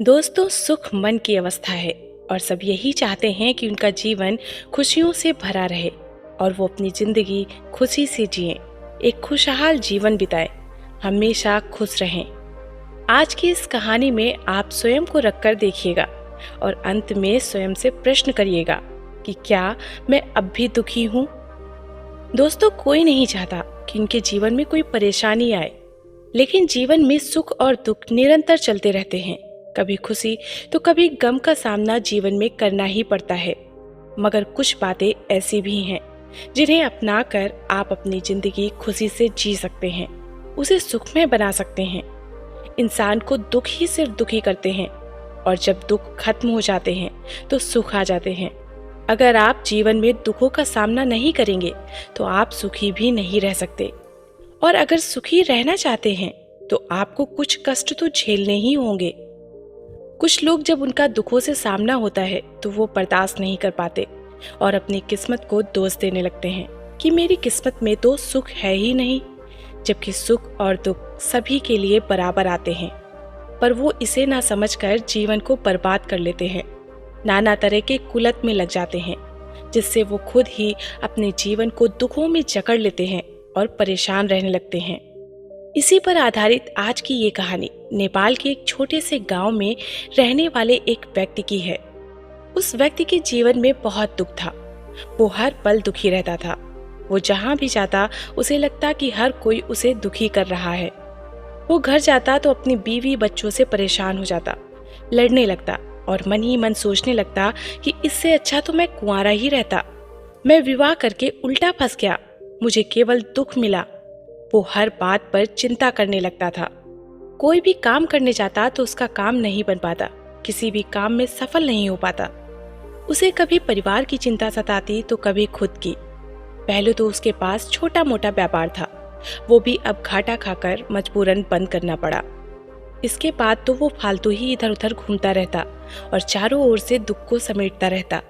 दोस्तों, सुख मन की अवस्था है और सब यही चाहते हैं कि उनका जीवन खुशियों से भरा रहे और वो अपनी जिंदगी खुशी से जिएं, एक खुशहाल जीवन बिताएं, हमेशा खुश रहें। आज की इस कहानी में आप स्वयं को रखकर देखिएगा और अंत में स्वयं से प्रश्न करिएगा कि क्या मैं अब भी दुखी हूँ। दोस्तों, कोई नहीं चाहता कि उनके जीवन में कोई परेशानी आए, लेकिन जीवन में सुख और दुख निरंतर चलते रहते हैं। कभी खुशी तो कभी गम का सामना जीवन में करना ही पड़ता है। मगर कुछ बातें ऐसी भी हैं जिन्हें अपनाकर आप अपनी जिंदगी खुशी से जी सकते हैं, उसे सुखमय बना सकते हैं। इंसान को दुख ही सिर्फ दुखी करते हैं और जब दुख खत्म हो जाते हैं तो सुख आ जाते हैं। अगर आप जीवन में दुखों का सामना नहीं करेंगे तो आप सुखी भी नहीं रह सकते, और अगर सुखी रहना चाहते हैं तो आपको कुछ कष्ट तो झेलने ही होंगे। कुछ लोग जब उनका दुखों से सामना होता है तो वो बर्दाश्त नहीं कर पाते और अपनी किस्मत को दोष देने लगते हैं कि मेरी किस्मत में तो सुख है ही नहीं, जबकि सुख और दुख सभी के लिए बराबर आते हैं। पर वो इसे ना समझकर जीवन को बर्बाद कर लेते हैं, नाना तरह के कुलत में लग जाते हैं, जिससे वो खुद ही अपने जीवन को दुखों में जकड़ लेते हैं और परेशान रहने लगते हैं। इसी पर आधारित आज की ये कहानी नेपाल के एक छोटे से गांव में रहने वाले एक व्यक्ति की है। उस व्यक्ति के जीवन में बहुत दुख था। वो हर पल दुखी रहता था। वो जहां भी जाता उसे लगता कि हर कोई उसे दुखी कर रहा है। वो घर जाता तो अपनी बीवी बच्चों से परेशान हो जाता, लड़ने लगता और मन ही मन सोचने लगता कि इससे अच्छा तो मैं कुंवारा ही रहता। मैं विवाह करके उल्टा फंस गया, मुझे केवल दुख मिला। वो हर बात पर चिंता करने लगता था। कोई भी काम करने जाता तो उसका काम नहीं बन पाता, किसी भी काम में सफल नहीं हो पाता। उसे कभी परिवार की चिंता सताती तो कभी खुद की। पहले तो उसके पास छोटा मोटा व्यापार था, वो भी अब घाटा खाकर मजबूरन बंद करना पड़ा। इसके बाद तो वो फालतू ही इधर उधर घूमता रहता और चारों ओर से दुख को समेटता रहता।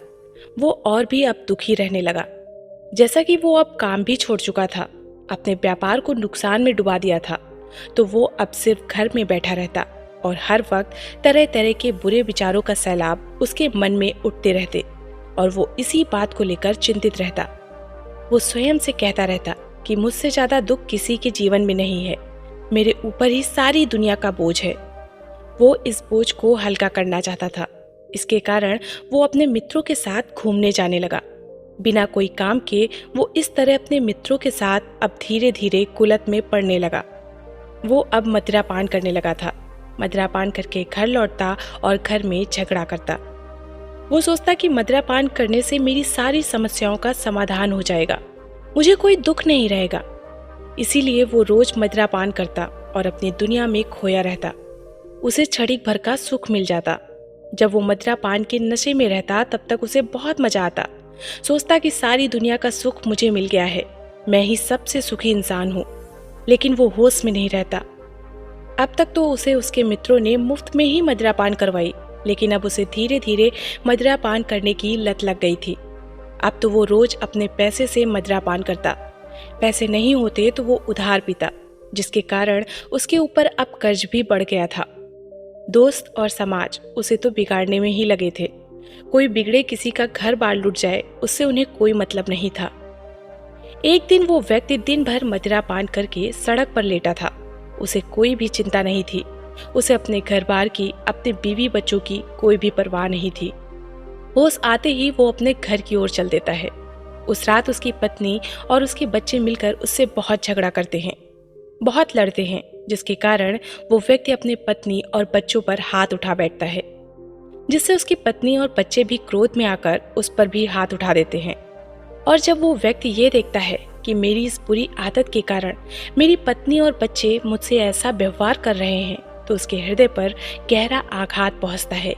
वो और भी अब दुखी रहने लगा। जैसा कि वो अब काम भी छोड़ चुका था, अपने व्यापार को नुकसान में डुबा दिया था, तो वो अब सिर्फ घर में बैठा रहता और हर वक्त तरह तरह के बुरे विचारों का सैलाब उसके मन में उठते रहते और वो इसी बात को लेकर चिंतित रहता। वो स्वयं से कहता रहता कि मुझसे ज्यादा दुख किसी के जीवन में नहीं है, मेरे ऊपर ही सारी दुनिया का बोझ है। वो इस बोझ को हल्का करना चाहता था। इसके कारण वो अपने मित्रों के साथ घूमने जाने लगा। बिना कोई काम के वो इस तरह अपने मित्रों के साथ अब धीरे धीरे कुलत में पड़ने लगा। वो अब मदिरापान करने लगा था। मदिरापान करके घर लौटता और घर में झगड़ा करता। वो सोचता कि मदिरापान करने से मेरी सारी समस्याओं का समाधान हो जाएगा, मुझे कोई दुख नहीं रहेगा। इसीलिए वो रोज मदिरापान करता और अपनी दुनिया में खोया रहता। उसे क्षणिक भर का सुख मिल जाता। जब वो मदिरापान के नशे में रहता तब तक उसे बहुत मजा आता। सोचता कि सारी दुनिया का सुख मुझे मिल गया है, मैं ही सबसे सुखी इंसान हूँ। लेकिन वो होश में नहीं रहता। अब तक तो उसे उसके मित्रों ने मुफ्त में ही मदिरापान करवाई, लेकिन अब उसे धीरे धीरे मदिरापान करने की लत लग गई थी। अब तो वो रोज अपने पैसे से मदिरापान करता। पैसे नहीं होते तो वो उधार पीता, जिसके कारण उसके ऊपर अब कर्ज भी बढ़ गया था। दोस्त और समाज उसे तो बिगाड़ने में ही लगे थे। कोई बिगड़े किसी का घर बार लुट जाए, उससे उन्हें कोई मतलब नहीं था। एक दिन वो व्यक्ति दिन भर मदिरापान करके सड़क पर लेटा था। उसे कोई भी चिंता नहीं थी। उसे अपने घर बार की, अपने बीवी बच्चों की कोई भी परवाह नहीं थी। होश आते ही वो अपने घर की ओर चल देता है। उस रात उसकी पत्नी और उसके बच्चे मिलकर उससे बहुत झगड़ा करते हैं, बहुत लड़ते हैं, जिसके कारण वो व्यक्ति अपने पत्नी और बच्चों पर हाथ उठा बैठता है, जिससे उसकी पत्नी और बच्चे भी क्रोध में आकर उस पर भी हाथ उठा देते हैं। और जब वो व्यक्ति ये देखता है कि मेरी इस बुरी आदत के कारण मेरी पत्नी और बच्चे मुझसे ऐसा व्यवहार कर रहे हैं, तो उसके हृदय पर गहरा आघात पहुंचता है।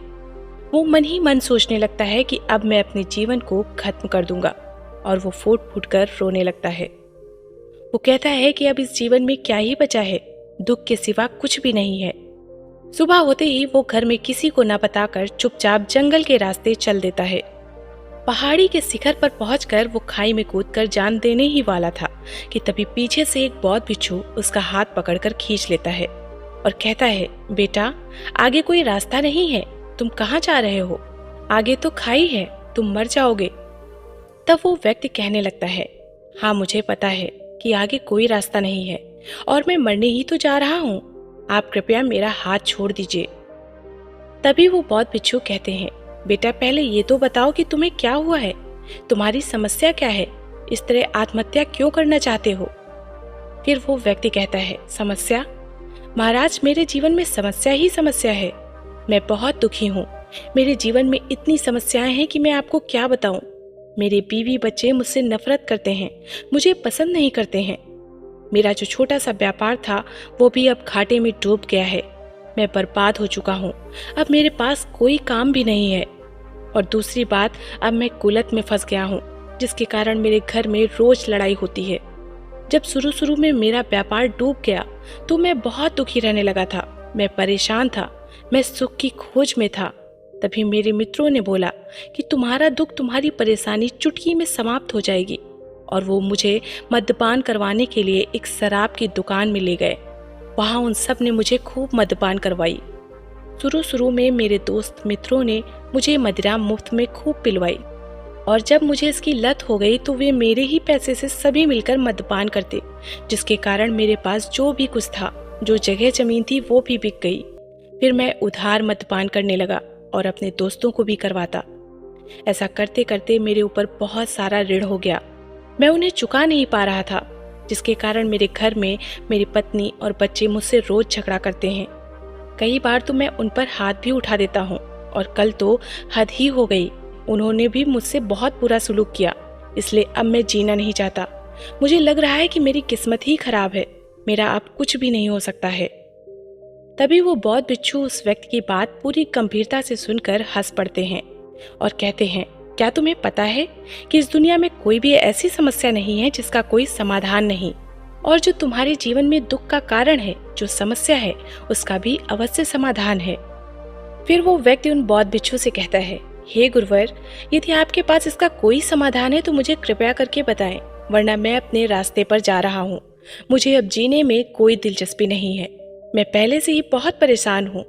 वो मन ही मन सोचने लगता है कि अब मैं अपने जीवन को खत्म कर दूंगा, और वो फूट फूट कर रोने लगता है। वो कहता है कि अब इस जीवन में क्या ही बचा है, दुख के सिवा कुछ भी नहीं है। सुबह होते ही वो घर में किसी को न बताकर चुपचाप जंगल के रास्ते चल देता है। पहाड़ी के शिखर पर पहुंचकर वो खाई में कूदकर जान देने ही वाला था कि तभी पीछे से एक बौद्ध बिच्छू उसका हाथ पकड़कर खींच लेता है। और कहता है, बेटा आगे कोई रास्ता नहीं है, तुम कहाँ जा रहे हो? आगे तो खाई है, तुम मर जाओगे। तब वो व्यक्ति कहने लगता है, हाँ मुझे पता है कि आगे कोई रास्ता नहीं है और मैं मरने ही तो जा रहा हूँ, आप कृपया मेरा हाथ छोड़ दीजिए। तभी वो बौद्ध भिक्षु कहते हैं, बेटा पहले ये तो बताओ कि तुम्हें क्या हुआ है, तुम्हारी समस्या क्या है, इस तरह आत्महत्या क्यों करना चाहते हो? फिर वो व्यक्ति कहता है, समस्या? महाराज मेरे जीवन में समस्या ही समस्या है, मैं बहुत दुखी हूँ, मेरे जीवन में इतनी समस्याएं हैं कि मैं आपको क्या बताऊं। मेरे बीवी बच्चे मुझसे नफरत करते हैं, मुझे पसंद नहीं करते हैं। मेरा जो छोटा सा व्यापार था वो भी अब घाटे में डूब गया है, मैं बर्बाद हो चुका हूँ, अब मेरे पास कोई काम भी नहीं है। और दूसरी बात, अब मैं कुलत में फंस गया हूँ, जिसके कारण मेरे घर में रोज लड़ाई होती है। जब शुरू में मेरा व्यापार डूब गया तो मैं बहुत दुखी रहने लगा था, मैं परेशान था, मैं सुख की खोज में था। तभी मेरे मित्रों ने बोला कि तुम्हारा दुख, तुम्हारी परेशानी चुटकी में समाप्त हो जाएगी, और वो मुझे मद्यपान करवाने के लिए एक शराब की दुकान में ले गए। वहाँ उन सब ने मुझे खूब मद्यपान करवाई। शुरू में मेरे दोस्त मित्रों ने मुझे मदिरा मुफ्त में खूब पिलवाई, और जब मुझे इसकी लत हो गई तो वे मेरे ही पैसे से सभी मिलकर मद्यपान करते, जिसके कारण मेरे पास जो भी कुछ था, जो जगह जमीन थी, वो भी बिक गई। फिर मैं उधार मद्यपान करने लगा और अपने दोस्तों को भी करवाता। ऐसा करते करते मेरे ऊपर बहुत सारा ऋण हो गया, मैं उन्हें चुका नहीं पा रहा था, जिसके कारण मेरे घर में मेरी पत्नी और बच्चे मुझसे रोज झगड़ा करते हैं। कई बार तो मैं उन पर हाथ भी उठा देता हूँ, और कल तो हद ही हो गई, उन्होंने भी मुझसे बहुत बुरा सलूक किया। इसलिए अब मैं जीना नहीं चाहता, मुझे लग रहा है कि मेरी किस्मत ही खराब है, मेरा अब कुछ भी नहीं हो सकता है। तभी वो बौद्ध भिक्षु उस व्यक्ति की बात पूरी गंभीरता से सुनकर हंस पड़ते हैं और कहते हैं, क्या तुम्हें पता है कि इस दुनिया में कोई भी ऐसी समस्या नहीं है जिसका कोई समाधान नहीं, और जो तुम्हारे जीवन में दुख का कारण है, जो समस्या है, उसका भी अवश्य समाधान है। फिर वो व्यक्ति उन बौद्ध भिक्षु से कहता है, हे गुरुवर, यदि आपके पास इसका कोई समाधान है तो मुझे कृपया करके बताएं, वरना मैं अपने रास्ते पर जा रहा हूँ, मुझे अब जीने में कोई दिलचस्पी नहीं है, मैं पहले से ही बहुत परेशान हूँ।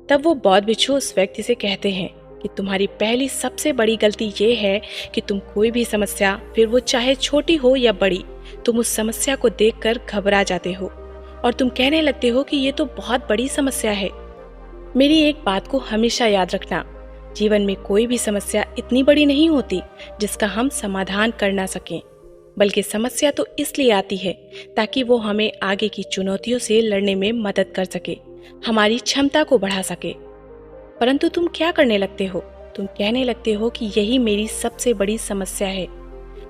तब वो बौद्ध भिक्षु उस व्यक्ति से कहते हैं कि तुम्हारी पहली सबसे बड़ी गलती ये है कि तुम कोई भी समस्या, फिर वो चाहे छोटी हो या बड़ी, तुम उस समस्या को देखकर घबरा जाते हो और तुम कहने लगते हो कि ये तो बहुत बड़ी समस्या है। मेरी एक बात को हमेशा याद रखना, जीवन में कोई भी समस्या इतनी बड़ी नहीं होती जिसका हम समाधान कर ना सकें, बल्कि समस्या तो इसलिए आती है ताकि वो हमें आगे की चुनौतियों से लड़ने में मदद कर सके, हमारी क्षमता को बढ़ा सके। परंतु तुम क्या करने लगते हो? तुम कहने लगते हो कि यही मेरी सबसे बड़ी समस्या है,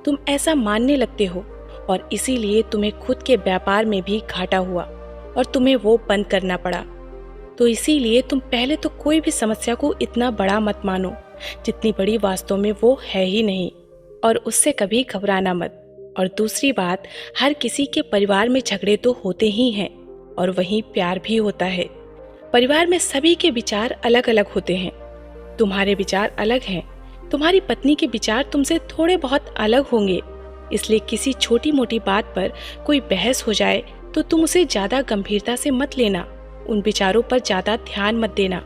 तुम ऐसा मानने लगते हो, और इसीलिए तुम्हें खुद के व्यापार में भी घाटा हुआ और तुम्हें वो बंद करना पड़ा। तो इसीलिए तुम पहले तो कोई भी समस्या को इतना बड़ा मत मानो जितनी बड़ी वास्तव में वो है ही नहीं, और उससे कभी घबराना मत। और दूसरी बात, हर किसी के परिवार में झगड़े तो होते ही हैं, और वहीं प्यार भी होता है। परिवार में सभी के विचार अलग अलग होते हैं, तुम्हारे विचार अलग हैं, तुम्हारी पत्नी के विचार तुमसे थोड़े बहुत अलग होंगे, इसलिए किसी छोटी मोटी बात पर कोई बहस हो जाए तो तुम उसे ज्यादा गंभीरता से मत लेना, उन विचारों पर ज्यादा ध्यान मत देना,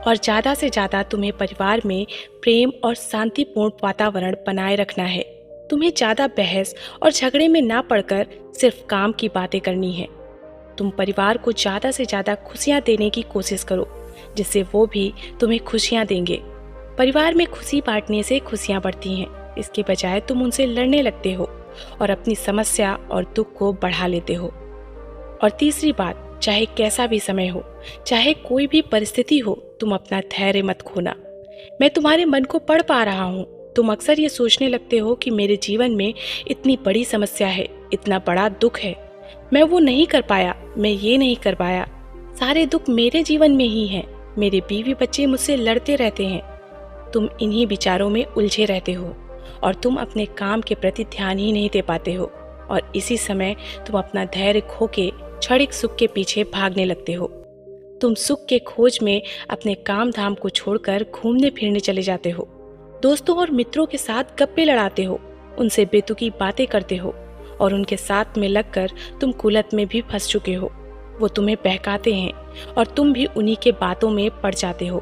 और ज्यादा से ज्यादा तुम्हें परिवार में प्रेम और शांतिपूर्ण वातावरण बनाए रखना है। तुम्हें ज्यादा बहस और झगड़े में ना पड़कर सिर्फ काम की बातें करनी है। तुम परिवार को ज्यादा से ज्यादा खुशियां देने की कोशिश करो, जिससे वो भी तुम्हें खुशियां देंगे। परिवार में खुशी बांटने से खुशियां बढ़ती हैं, इसके बजाय तुम उनसे लड़ने लगते हो और अपनी समस्या और दुख को बढ़ा लेते हो। और तीसरी बात, चाहे कैसा भी समय हो, चाहे कोई भी परिस्थिति हो, तुम अपना धैर्य मत खोना। मैं तुम्हारे मन को पढ़ पा रहा हूँ, तुम अक्सर ये सोचने लगते हो कि मेरे जीवन में इतनी बड़ी समस्या है, इतना बड़ा दुख है, मैं वो नहीं कर पाया, मैं ये नहीं कर पाया, सारे दुख मेरे जीवन में ही हैं, मेरे बीवी बच्चे मुझसे लड़ते रहते हैं। तुम इन्हीं विचारों में उलझे रहते हो और तुम अपने काम के प्रति ध्यान ही नहीं दे पाते हो, और इसी समय तुम अपना धैर्य खो के क्षणिक सुख के पीछे भागने लगते हो। तुम सुख के खोज में अपने काम धाम को छोड़कर घूमने फिरने चले जाते हो, दोस्तों और मित्रों के साथ गप्पे लड़ाते हो, उनसे बेतुकी बातें करते हो, और उनके साथ में लगकर तुम कुलत में भी फंस चुके हो। वो तुम्हें बहकाते हैं और तुम भी उन्हीं के बातों में पड़ जाते हो।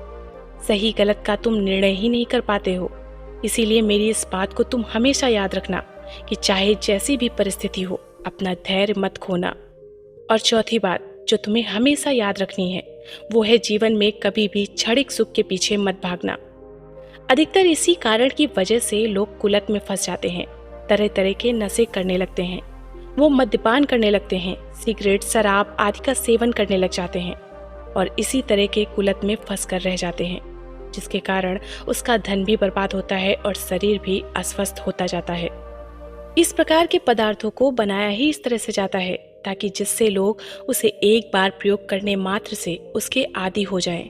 सही गलत का तुम निर्णय ही नहीं कर पाते हो। इसीलिए मेरी इस बात को तुम हमेशा याद रखना कि चाहे जैसी भी परिस्थिति हो, अपना धैर्य मत खोना। और चौथी बात जो तुम्हें हमेशा याद रखनी है वो है जीवन में कभी भी क्षणिक सुख के पीछे मत भागना। अधिकतर इसी कारण की वजह से लोग कुलत में फंस जाते हैं, तरह तरह के नशे करने लगते हैं, वो मद्यपान करने लगते हैं, सिगरेट शराब आदि का सेवन करने लग जाते हैं और इसी तरह के कुलत में फंस कर रह जाते हैं, जिसके कारण उसका धन भी बर्बाद होता है और शरीर भी अस्वस्थ होता जाता है। इस प्रकार के पदार्थों को बनाया ही इस तरह से जाता है ताकि जिससे लोग उसे एक बार प्रयोग करने मात्र से उसके आदी हो जाएं।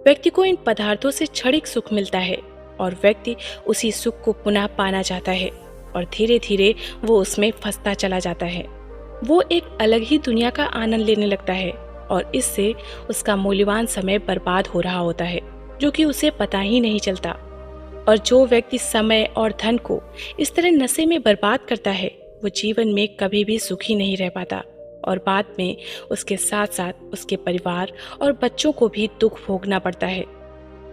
व्यक्ति को इन पदार्थों से क्षणिक सुख मिलता है और व्यक्ति उसी सुख को पुनः पाना चाहता है और धीरे धीरे वो उसमें फंसता चला जाता है। वो एक अलग ही दुनिया का आनंद लेने लगता है और इससे उसका मूल्यवान समय बर्बाद हो रहा होता है जो कि उसे पता ही नहीं चलता। और जो व्यक्ति समय और धन को इस तरह नशे में बर्बाद करता है वो जीवन में कभी भी सुखी नहीं रह पाता और बाद में उसके साथ साथ उसके परिवार और बच्चों को भी दुख भोगना पड़ता है।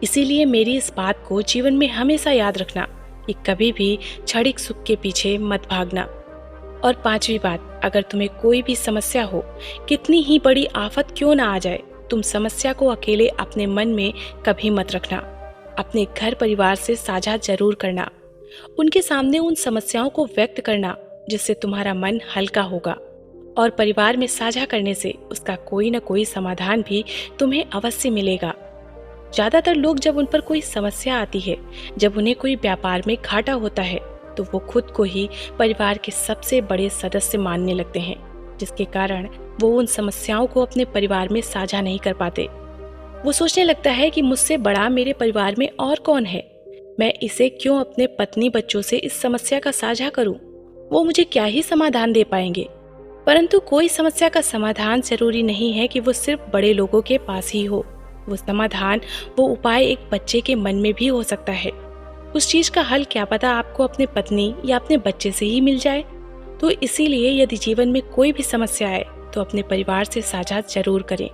इसीलिए मेरी इस बात को जीवन में हमेशा याद रखना कि कभी भी क्षणिक सुख के पीछे मत भागना। और पांचवी बात, अगर तुम्हें कोई भी समस्या हो, कितनी ही बड़ी आफत क्यों ना आ जाए, तुम समस्या को अकेले अपने मन में कभी मत रखना। अपने घर परिवार से साझा जरूर करना, उनके सामने उन समस्याओं को व्यक्त करना जिससे तुम्हारा मन हल्का होगा और परिवार में साझा करने से उसका कोई न कोई समाधान भी तुम्हें अवश्य मिलेगा। ज्यादातर लोग जब उन पर कोई समस्या आती है, जब उन्हें कोई व्यापार में घाटा होता है, तो वो खुद को ही परिवार के सबसे बड़े सदस्य मानने लगते हैं, जिसके कारण वो उन समस्याओं को अपने परिवार में साझा नहीं कर पाते। वो सोचने लगता है कि मुझसे बड़ा मेरे परिवार में और कौन है, मैं इसे क्यों अपने पत्नी बच्चों से इस समस्या का साझा करूं, वो मुझे क्या ही समाधान दे पाएंगे। परंतु कोई समस्या का समाधान जरूरी नहीं है कि वो सिर्फ बड़े लोगों के पास ही हो। वो समाधान, वो उपाय एक बच्चे के मन में भी हो सकता है। उस चीज का हल क्या पता आपको अपने पत्नी या अपने बच्चे से ही मिल जाए। तो इसीलिए यदि जीवन में कोई भी समस्या आए तो अपने परिवार से साझा जरूर करें।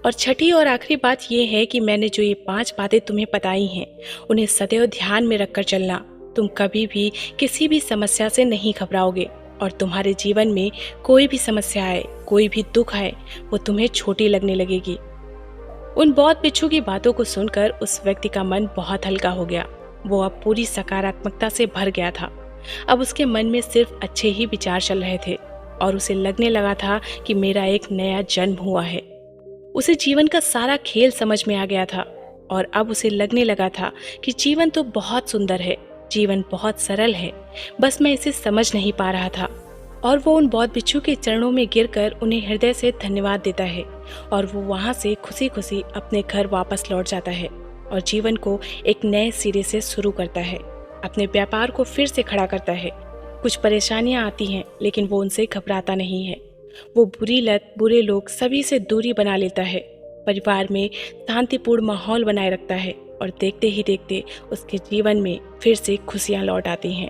और छठी और आखिरी बात यह है कि मैंने जो ये 5 बातें तुम्हें बताई हैं, उन्हें सदैव ध्यान में रखकर चलना। तुम कभी भी किसी भी समस्या से नहीं घबराओगे और तुम्हारे जीवन में कोई भी समस्या आए, कोई भी दुख आए, वो तुम्हें छोटी लगने लगेगी। उन बौद्ध भिक्षु की बातों को सुनकर उस व्यक्ति का मन बहुत हल्का हो गया। वो अब पूरी सकारात्मकता से भर गया था। अब उसके मन में सिर्फ अच्छे ही विचार चल रहे थे और उसे लगने लगा था कि मेरा एक नया जन्म हुआ है। उसे जीवन का सारा खेल समझ में आ गया था और अब उसे लगने लगा था कि जीवन तो बहुत सुंदर है, जीवन बहुत सरल है, बस मैं इसे समझ नहीं पा रहा था। और वो उन बौद्ध भिक्षु के चरणों में गिरकर उन्हें हृदय से धन्यवाद देता है और वो वहाँ से खुशी खुशी अपने घर वापस लौट जाता है और जीवन को एक नए सिरे से शुरू करता है, अपने व्यापार को फिर से खड़ा करता है। कुछ परेशानियां आती हैं लेकिन वो उनसे घबराता नहीं है। वो बुरी लत, बुरे लोग सभी से दूरी बना लेता है, परिवार में शांतिपूर्ण माहौल बनाए रखता है और देखते ही देखते उसके जीवन में फिर से खुशियां लौट आती हैं।